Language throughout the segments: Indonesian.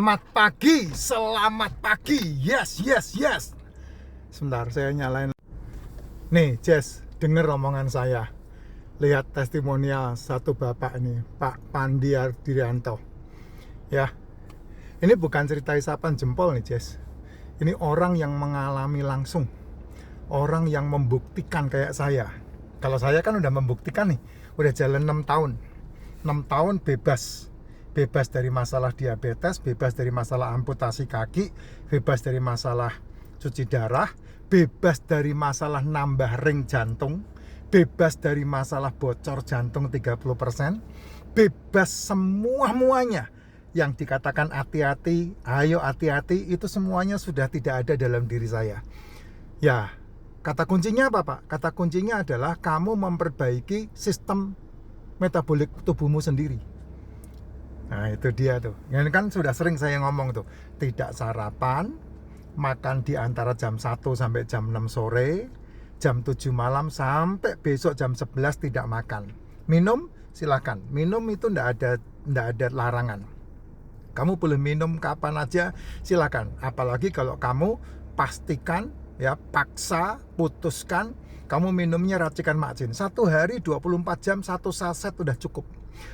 Selamat pagi, yes. Sebentar, saya nyalain. Nih, Jess, denger omongan saya. Lihat testimonial satu bapak ini, Pak Pandi Ardirianto. Ya, ini bukan cerita isapan jempol nih, Jess. Ini orang yang mengalami langsung. Orang yang membuktikan kayak saya. Kalau saya kan udah membuktikan nih, udah jalan 6 tahun. 6 tahun bebas dari masalah diabetes, bebas dari masalah amputasi kaki, bebas dari masalah cuci darah, bebas dari masalah nambah ring jantung, bebas dari masalah bocor jantung 30%, bebas semuanya yang dikatakan hati-hati, ayo hati-hati, itu semuanya sudah tidak ada dalam diri saya. Ya, kata kuncinya apa, Pak? Kata kuncinya adalah kamu memperbaiki sistem metabolik tubuhmu sendiri. Nah, itu dia tuh. Ini kan sudah sering saya ngomong tuh. Tidak sarapan, makan di antara jam 1 sampai jam 6 sore, jam 7 malam sampai besok jam 11 tidak makan. Minum silakan. Minum itu enggak ada larangan. Kamu boleh minum kapan aja silakan. Apalagi kalau kamu pastikan ya, paksa, putuskan kamu minumnya racikan Makjin. 1 hari 24 jam 1 saset udah cukup.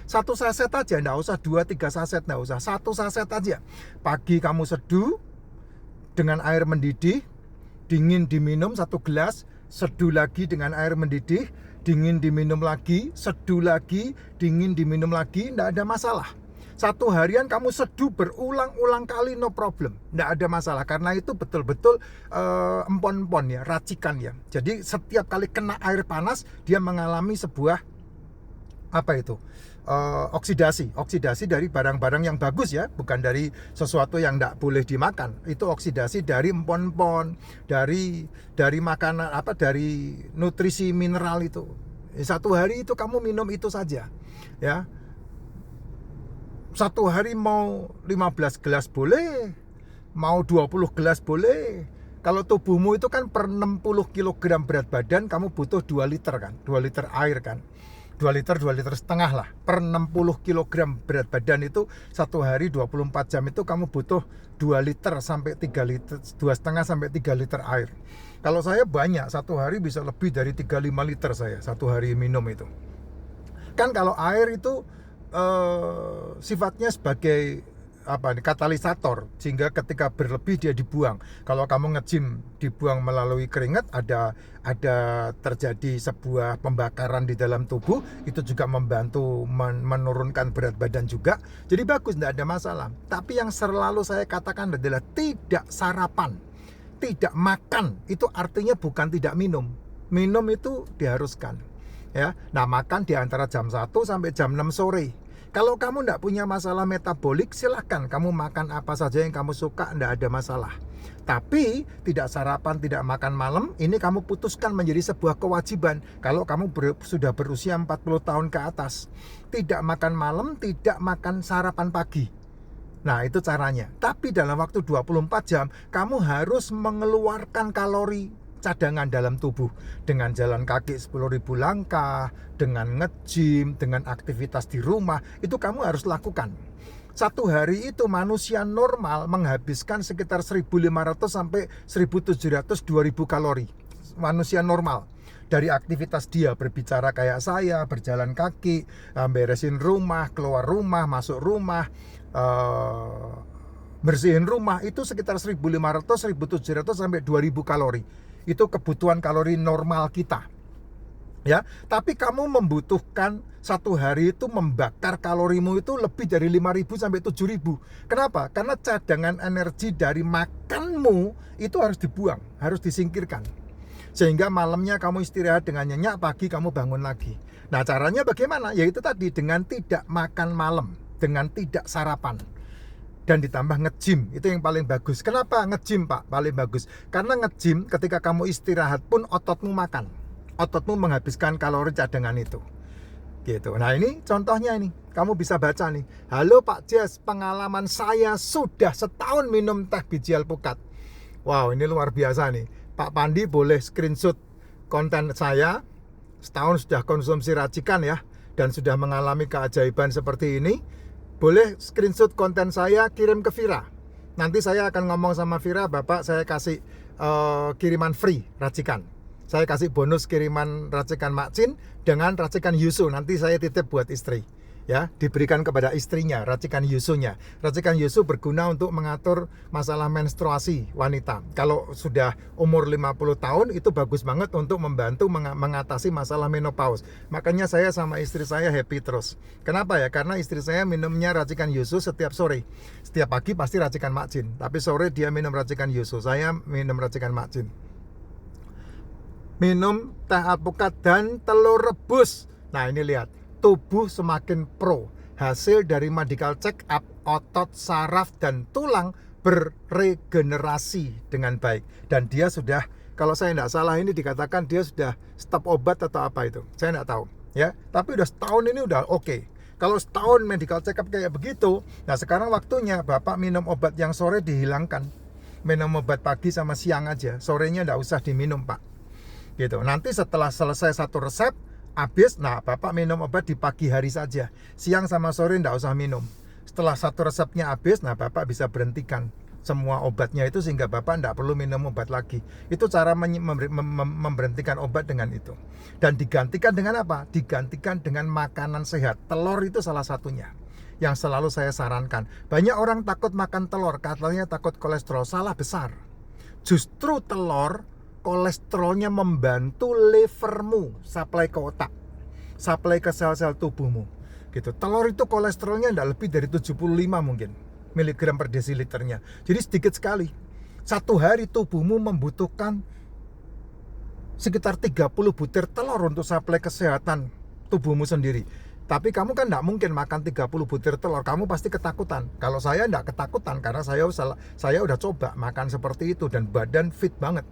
1 saset aja, enggak usah 2-3 saset, enggak usah. 1 saset aja. Pagi kamu seduh dengan air mendidih, dingin diminum 1 gelas, seduh lagi dengan air mendidih, dingin diminum lagi, seduh lagi, dingin diminum lagi, enggak ada masalah. 1 harian kamu seduh berulang-ulang kali, no problem, enggak ada masalah, karena itu betul-betul empon-empon ya, racikan ya. Jadi setiap kali kena air panas dia mengalami sebuah oksidasi dari barang-barang yang bagus ya, bukan dari sesuatu yang enggak boleh dimakan. Itu oksidasi dari empon-empon, dari makanan dari nutrisi mineral itu. 1 hari itu kamu minum itu saja ya. 1 hari mau 15 gelas boleh, mau 20 gelas boleh. Kalau tubuhmu itu kan per 60 kg berat badan kamu butuh 2 liter kan, 2 liter air kan. 2 liter setengah lah. Per 60 kg berat badan itu 1 hari 24 jam itu kamu butuh 2 liter sampai 3 liter, 2,5 sampai 3 liter air. Kalau saya banyak, 1 hari bisa lebih dari 3-5 liter saya 1 hari minum itu. Kan kalau air itu sifatnya sebagai katalisator, sehingga ketika berlebih dia dibuang. Kalau kamu nge-gym dibuang melalui keringat, ada terjadi sebuah pembakaran di dalam tubuh, itu juga membantu menurunkan berat badan juga. Jadi bagus, tidak ada masalah. Tapi yang selalu saya katakan adalah tidak sarapan, tidak makan. Itu artinya bukan tidak minum. Minum itu diharuskan ya. Nah, makan di antara jam 1 sampai jam 6 sore. Kalau kamu tidak punya masalah metabolik, silahkan kamu makan apa saja yang kamu suka, tidak ada masalah. Tapi tidak sarapan, tidak makan malam, ini kamu putuskan menjadi sebuah kewajiban. Kalau kamu sudah berusia 40 tahun ke atas, tidak makan malam, tidak makan sarapan pagi. Nah, itu caranya. Tapi dalam waktu 24 jam, kamu harus mengeluarkan kalori cadangan dalam tubuh dengan jalan kaki 10.000 langkah, dengan nge-gym, dengan aktivitas di rumah. Itu kamu harus lakukan. 1 hari itu manusia normal menghabiskan sekitar 1.500 sampai 1.700 2.000 kalori. Manusia normal. Dari aktivitas dia berbicara kayak saya, berjalan kaki, beresin rumah, keluar rumah, masuk rumah, bersihin rumah, itu sekitar 1.500, 1.700 sampai 2.000 kalori. Itu kebutuhan kalori normal kita ya. Tapi kamu membutuhkan 1 hari itu membakar kalorimu itu lebih dari 5.000 sampai 7.000. Kenapa? Karena cadangan energi dari makanmu itu harus dibuang, harus disingkirkan, sehingga malamnya kamu istirahat dengan nyenyak, pagi kamu bangun lagi. Nah, caranya bagaimana? Yaitu tadi, dengan tidak makan malam, dengan tidak sarapan, dan ditambah nge-gym. Itu yang paling bagus. Kenapa nge-gym, Pak, paling bagus? Karena nge-gym ketika kamu istirahat pun ototmu makan, ototmu menghabiskan kalori cadangan itu gitu. Nah, ini contohnya ini, kamu bisa baca nih. Halo Pak Jess, pengalaman saya sudah setahun minum teh biji alpukat. Wow, ini luar biasa nih. Pak Pandi boleh screenshot konten saya, setahun sudah konsumsi racikan ya, dan sudah mengalami keajaiban seperti ini. boleh screenshot konten saya, kirim ke Vira. Nanti saya akan ngomong sama Vira, Bapak saya kasih kiriman free racikan. Saya kasih bonus kiriman racikan Makcin dengan racikan Yusu. Nanti saya titip buat istri. Ya, diberikan kepada istrinya racikan Yusunya. Racikan Yusu berguna untuk mengatur masalah menstruasi wanita. Kalau sudah umur 50 tahun itu bagus banget untuk membantu mengatasi masalah menopause. Makanya saya sama istri saya happy terus. Kenapa ya? Karena istri saya minumnya racikan Yusu setiap sore. Setiap pagi pasti racikan Makcin, tapi sore dia minum racikan Yusu. Saya minum racikan Makcin. Minum teh alpukat dan telur rebus. Nah, ini lihat. Tubuh semakin pro. Hasil dari medical check up, otot, saraf, dan tulang beregenerasi dengan baik. Dan dia sudah, kalau saya tidak salah ini dikatakan dia sudah stop obat atau apa itu. Saya tidak tahu. Ya, tapi udah setahun ini udah oke. Kalau setahun medical check up kayak begitu, nah sekarang waktunya Bapak minum obat yang sore dihilangkan. Minum obat pagi sama siang aja. Sorenya tidak usah diminum, Pak. Gitu. Nanti setelah selesai satu resep, habis, nah Bapak minum obat di pagi hari saja. Siang sama sore enggak usah minum. Setelah satu resepnya habis, nah Bapak bisa berhentikan semua obatnya itu sehingga Bapak enggak perlu minum obat lagi. Itu cara memberhentikan obat dengan itu. Dan digantikan dengan apa? Digantikan dengan makanan sehat. Telur itu salah satunya yang selalu saya sarankan. Banyak orang takut makan telur, katanya takut kolesterol. Salah besar. Justru telur kolesterolnya membantu livermu supply ke otak, supply ke sel-sel tubuhmu. Gitu. Telur itu kolesterolnya tidak lebih dari 75 mungkin miligram per desiliternya. Jadi sedikit sekali. Satu hari tubuhmu membutuhkan sekitar 30 butir telur untuk supply kesehatan tubuhmu sendiri. Tapi kamu kan tidak mungkin makan 30 butir telur, kamu pasti ketakutan. Kalau saya tidak ketakutan karena saya udah coba makan seperti itu dan badan fit banget.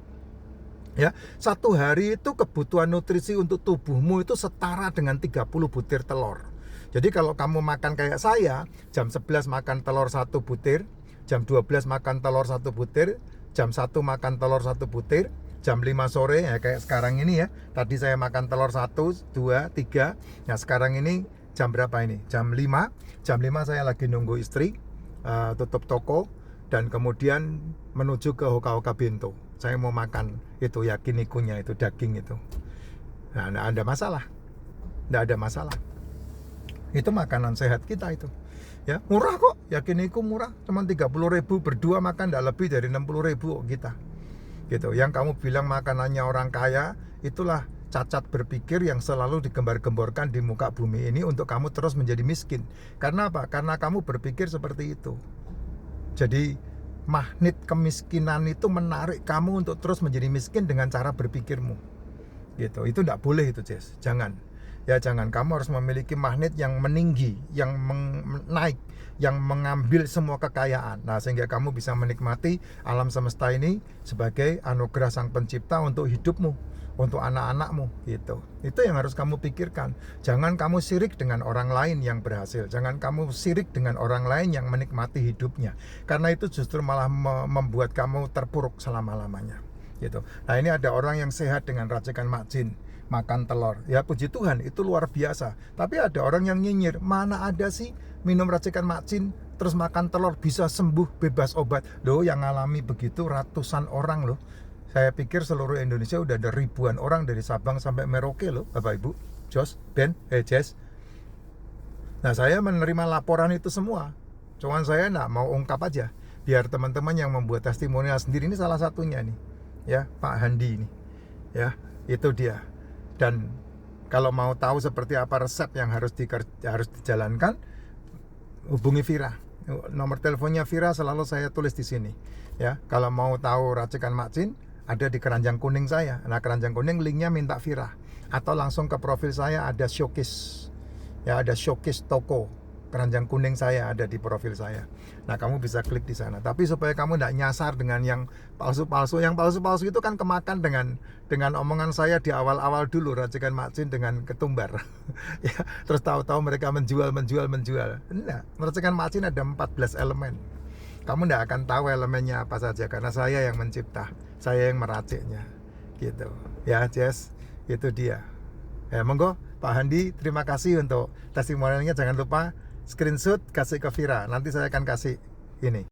Ya, satu hari itu kebutuhan nutrisi untuk tubuhmu itu setara dengan 30 butir telur. Jadi kalau kamu makan kayak saya, jam 11 makan telur 1 butir, jam 12 makan telur 1 butir, jam 1 makan telur 1 butir, jam 5 sore ya kayak sekarang ini ya. Tadi saya makan telur 1, 2, 3. Nah, sekarang ini jam berapa ini? Jam 5. Jam 5 saya lagi nunggu istri tutup toko dan kemudian menuju ke Hoka-Hoka Bento. Saya mau makan itu yakinikunya, itu daging itu. Nah, enggak ada masalah. Enggak ada masalah. Itu makanan sehat kita itu. Ya, murah kok. Yakiniku murah, cuma 30.000 berdua makan enggak lebih dari 60.000 kita. Gitu. Yang kamu bilang makanannya orang kaya, itulah cacat berpikir yang selalu digembar-gemborkan di muka bumi ini untuk kamu terus menjadi miskin. Karena apa? Karena kamu berpikir seperti itu. Jadi magnet kemiskinan itu menarik kamu untuk terus menjadi miskin dengan cara berpikirmu. Gitu. Itu tidak boleh itu, Jess. Jangan. Ya jangan. Kamu harus memiliki magnet yang meninggi, yang naik, yang mengambil semua kekayaan. Nah, sehingga kamu bisa menikmati alam semesta ini sebagai anugerah Sang Pencipta untuk hidupmu, untuk anak-anakmu gitu. Itu yang harus kamu pikirkan. Jangan kamu sirik dengan orang lain yang berhasil. Jangan kamu sirik dengan orang lain yang menikmati hidupnya. Karena itu justru malah membuat kamu terpuruk selama-lamanya. Gitu. Nah, ini ada orang yang sehat dengan racikan Makcin, makan telur. Ya puji Tuhan, itu luar biasa. Tapi ada orang yang nyinyir, mana ada sih minum racikan Makcin terus makan telur bisa sembuh bebas obat. Loh, yang ngalami begitu ratusan orang loh. Saya pikir seluruh Indonesia udah ada ribuan orang dari Sabang sampai Merauke loh, Bapak Ibu, Jos, Ben, Jess. Nah, saya menerima laporan itu semua. Cuman saya nggak mau ungkap aja, biar teman-teman yang membuat testimonial sendiri, ini salah satunya nih, ya Pak Handi ini, ya itu dia. Dan kalau mau tahu seperti apa resep yang harus dijalankan, hubungi Vira. Nomor teleponnya Vira selalu saya tulis di sini. Ya, kalau mau tahu racikan Makcin, ada di keranjang kuning saya. Nah, keranjang kuning linknya minta Vira. Atau langsung ke profil saya ada showcase. Ya, ada showcase toko. Keranjang kuning saya ada di profil saya. Nah, kamu bisa klik di sana. Tapi supaya kamu tidak nyasar dengan yang palsu-palsu. Yang palsu-palsu itu kan kemakan dengan omongan saya di awal-awal dulu, racikan Makcin dengan ketumbar. Ya, terus tahu-tahu mereka menjual. Nah, racikan Makcin ada 14 elemen. Kamu tidak akan tahu elemennya apa saja karena saya yang mencipta, saya yang meraciknya, gitu. Ya, Jess, itu dia. Ya, monggo Pak Handi, terima kasih untuk testimonialnya. Jangan lupa screenshot kasih ke Vira. Nanti saya akan kasih ini.